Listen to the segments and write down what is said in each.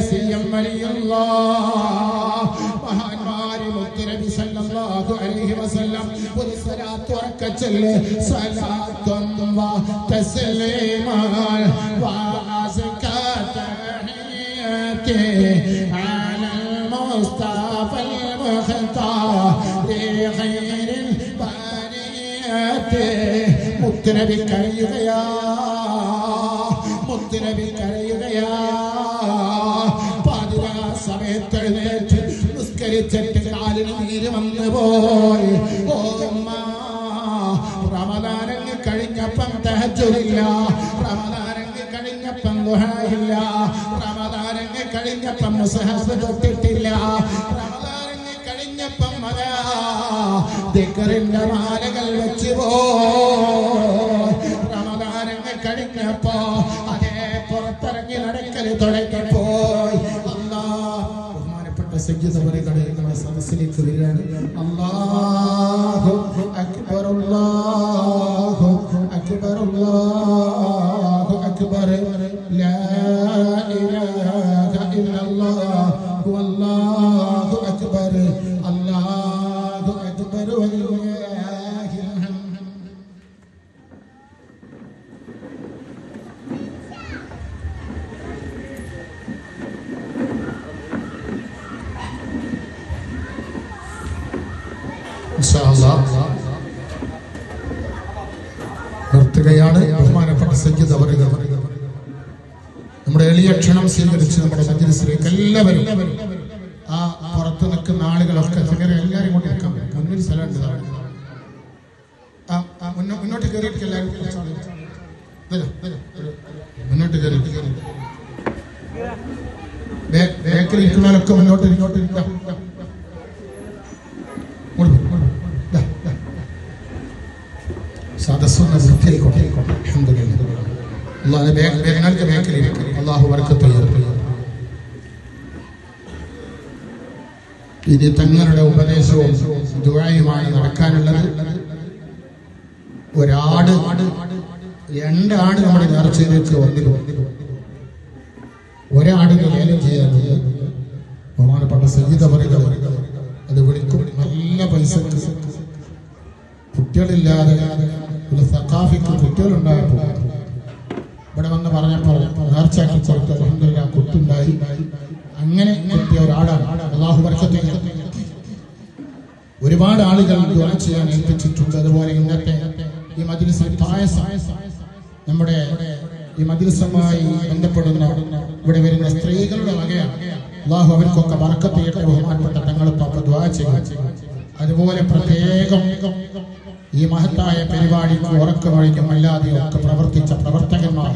സിയം വലിയുള്ളാഹ് മഹാന്മാരി മുത്തുനബി സല്ലല്ലാഹു അലൈഹി വസല്ലം ഒരു സ്വലാത്ത് ഉറക്കെ ചൊല്ല് സ്വലാത്തും വ തസ്ലീമാൻ വ അസ്കാതഹിയതി അലൽ മുസ്തഫൽ മുഖ്താരി ഖൈറിൽ ബാരിയതി മുത്തുനബി കരയുകയാ മുത്തുനബി കരയുകയാ പാതിരാ സമയത്ത് എഴുന്നേറ്റ് നിസ്കരിച്ചിട്ട് കാലിന് നീര് വന്നു പോയി ഓ റമദാനങ്ങ് കഴിഞ്ഞപ്പം തഹജ്ജുദില്ല റമദാനങ്ങ് കഴിഞ്ഞപ്പം ദുആഇല്ല റമദാനങ്ങ് കഴിഞ്ഞപ്പം മുസ്ഹഫ് തൊട്ടിട്ടില്ല റമദാനങ്ങ് കഴിഞ്ഞപ്പം ദിക്റിന്റെ മാലകൾ വെച്ച് പോയി റമദാനങ്ങ് കഴിഞ്ഞപ്പോ അതേ പുറത്തിറങ്ങി നടക്കൽ തുടങ്ങിപ്പോയി ബഹുമാനപ്പെട്ട സയ്യിദ് അവരുടെ സദസ്സിലേക്ക് വരികയാണ് അല്ലാഹു അക്ബർ അല്ലാഹു അക്ബർ അല്ലാഹു അക്ബർ ലാ ഇലാഹ ഇല്ലല്ലാഹു വല്ലാഹു അക്ബർ അല്ലാഹു അക്ബർ വലില്ലാഹിൽ ഹംദ് നിർത്തുകയാണ്. ബഹുമാനപ്പെട്ട സയ്യിദ് അവറുകൾ നമ്മുടെ എളിയ ക്ഷണം സ്വീകരിച്ച് നമ്മുടെ മജ്‌ലിസിലേക്ക് എല്ലാവരും ആ പുറത്ത് നിൽക്കുന്ന ആളുകളൊക്കെ എല്ലാവരും കൊണ്ട് നിൽക്കാൻ മുന്നിൽ സ്ഥലമുണ്ട് മുന്നോട്ട് കയറിയിട്ട് എല്ലാവരും മുന്നോട്ട് കയറിയിട്ട് ബേക്കിൽ ഇരിക്കുന്നവരൊക്കെ മുന്നോട്ട് ഇങ്ങോട്ട് ഇരിക്കാം. സദസ്സൊന്ന് വൃത്തിയായിക്കോട്ടെ. അല്ലാഹു ബർക്കത്ത് ചെയ്യട്ടെ. ഇനി തങ്ങളുടെ ഉപദേശവും ദുആയുമാണ് നടക്കാനുള്ളത്. രണ്ടാട് നമ്മുടെ നേർച്ചയിലേക്ക് വന്നിരുന്നു. ഒരാടിന് ലേലം ചെയ്യാനുള്ളത് ബഹുമാനപ്പെട്ട സയ്യിദ് അവറുകൾ അത് വിളിക്കും. നല്ല പൈസ കുട്ടികളില്ലാതെ ഒരു സഖാഫിക്ക് കുട്ടികളുണ്ടായപ്പോൾ ഇവിടെ വന്ന് പറഞ്ഞപ്പോൾ നേർച്ചയാക്കി കൊടുത്ത അൽഹംദുലില്ലാഹ് കുത്തുണ്ടായി. അങ്ങനെ കിട്ടിയ ഒരാളാണ്. അല്ലാഹു ബർക്കത്ത് ചെയ്യട്ടെ. ഒരുപാട് ആളുകൾ ദുആ ചെയ്യാൻ ഏൽപ്പിച്ചിട്ടുണ്ട്. അതുപോലെ ഇന്നത്തെ ഈ മജ്‌ലിസിൽ പായസം നമ്മുടെ ഈ മജ്‌ലിസുമായി ബന്ധപ്പെടുന്ന ഇവിടെ വരുന്ന സ്ത്രീകളുടെ വകയാണ്. അല്ലാഹു അവർക്കൊക്കെ ബർക്കത്ത് ചെയ്യട്ടെ. ബഹുമാനപ്പെട്ട തങ്ങൾ പാപ്പ ദുആ ചെയ്യും. അതുപോലെ പ്രത്യേകം ഈ മഹത്തായ പരിപാടിക്ക് ഉറക്കമൊഴിക്കും അല്ലാതെയും ഒക്കെ പ്രവർത്തിച്ച പ്രവർത്തകന്മാർ,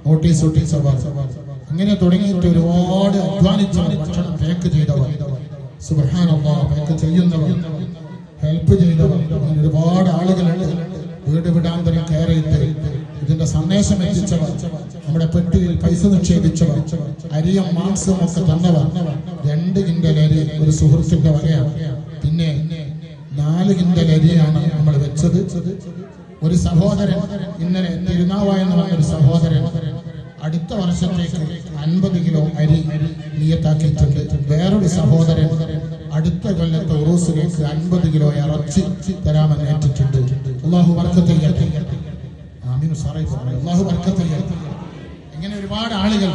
നോട്ടീസ് ഒട്ടിച്ചവർ, അങ്ങനെ തുടങ്ങിയിട്ട് ഒരുപാട് അധ്വാനിച്ചവർ, ഭക്ഷണം പാക്ക് ചെയ്തവർ, സുബ്ഹാനല്ലാഹ് പാക്ക് ചെയ്യുന്നവർ, ഹെൽപ്പ് ചെയ്തവർ, അങ്ങനെ ഒരുപാട് ആളുകളുണ്ട്. വീട് വിടാന്തരം കയറിയിട്ട് ഇതിന്റെ സന്ദേശം എത്തിച്ചവർ, നമ്മുടെ പെട്ടിയിൽ പൈസ നിക്ഷേപിച്ചവർ, അരിയും മാംസവും ഒക്കെ തന്നവർ. 2 കിൻഡൽ അരി ഒരു സുഹൃത്തിന്റെ വകയാണ്. പിന്നെ 4 കിൻഡൽ അരിയാണ് നമ്മൾ വെച്ചത്. ഒരു സഹോദരൻ ഇന്നലെ തിരുനാവ എന്ന് പറഞ്ഞൊരു സഹോദരൻ അടുത്ത വർഷത്തേക്ക് 50 കിലോ അരി നിയത്താക്കിയിട്ടുണ്ട്. വേറൊരു സഹോദരൻ അടുത്ത കൊല്ലത്തെ ഉറൂസിലേക്ക് 50 കിലോ ഇറച്ചി തരാമെന്ന് ഏറ്റിട്ടുണ്ട്. അല്ലാഹു ബർക്കത്ത് ചെയ്യട്ടെ. ആമീൻ. അല്ലാഹു ബർക്കത്ത് ചെയ്യട്ടെ. ഇങ്ങനെ ഒരുപാട് ആളുകൾ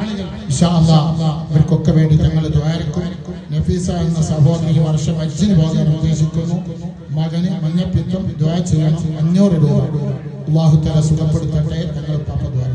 ഇൻഷാ അല്ലാഹ് ഇവർക്കൊക്കെ വേണ്ടി തങ്ങൾ ദുആരിക്കും. നഫീസ എന്ന സഹോദരി ഈ വർഷം ഹജ്ജിന് പോകാൻ ഉദ്ദേശിക്കുന്നു. മകന് മഞ്ഞപ്പിത്തം, ദുആ ചെയ്യണം. 500 രൂപ. അല്ലാഹു തആല സുഖപ്പെടുത്തട്ടെ. തങ്ങൾ പാപ്പ ദുആ